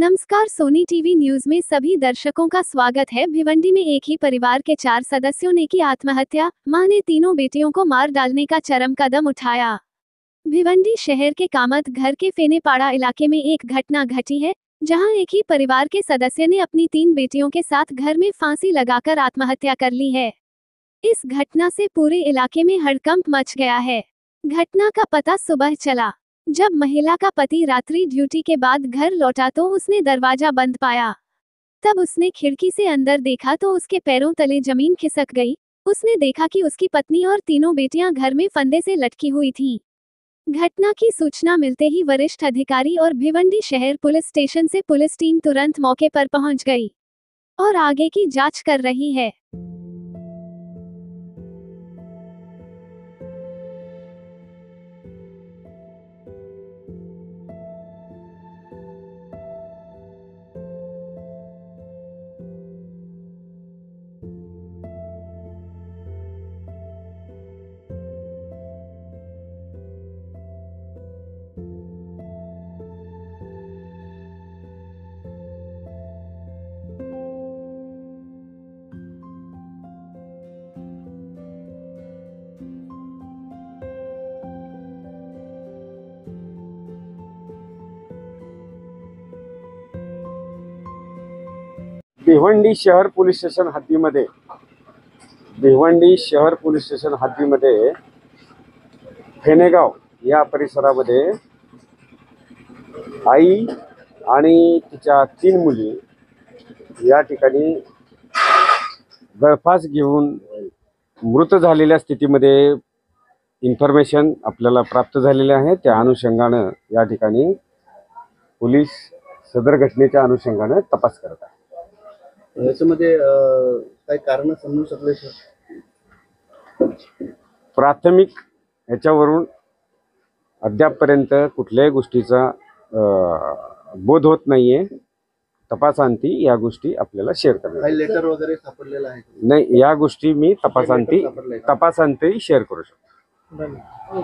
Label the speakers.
Speaker 1: नमस्कार, Sony TV news में सभी दर्शकों का स्वागत है। भिवंडी में एक ही परिवार के 4 सदस्यों ने की आत्महत्या। मां ने तीनों बेटियों को मार डालने का चरम कदम उठाया। भिवंडी शहर के कामत घर के फेनेपाड़ा इलाके में एक घटना घटी है, जहां एक ही परिवार के सदस्य ने अपनी 3 बेटियों के साथ घर में फांसी लगाकर आत्महत्या कर ली है। इस घटना से पूरे इलाके में हड़कंप मच गया है। घटना का पता सुबह चला, जब महिला का पति रात्रि ड्यूटी के बाद घर लौटा तो उसने दरवाजा बंद पाया। तब उसने खिड़की से अंदर देखा तो उसके पैरों तले जमीन खिसक गई। उसने देखा कि उसकी पत्नी और तीनों बेटियां घर में फंदे से लटकी हुई थीं। घटना की सूचना मिलते ही वरिष्ठ अधिकारी और भिवंडी शहर पुलिस स्टेशन से पुलिस टीम तुरंत मौके पर पहुंच गई और आगे की जांच कर रही है।
Speaker 2: भिवंडी शहर पोलीस स्टेशन हद्दीमध्ये फेनेगाव या परिसरामध्ये आई आणि तिच्या 3 मुली या ठिकाणी गळफास घेऊन मृत झालेल्या स्थितीमध्ये इन्फॉर्मेशन आपल्याला प्राप्त झालेले आहे। त्या अनुषंगाने या ठिकाणी पोलीस सदर घटनेच्या अनुषंगाने तपास करत आहे।
Speaker 3: याच्यामध्ये काय कारण समजू शकले सर?
Speaker 2: प्राथमिक याच्यावरून अद्यापपर्यंत कुठल्याही गोष्टीचा बोध होत नाहीये। तपासांती या गोष्टी आपल्याला शेअर करणार।
Speaker 3: काही लेटर वगैरे सापडलेला आहे?
Speaker 2: नाही, या गोष्टी मी तपासांती शेअर करू शकतो।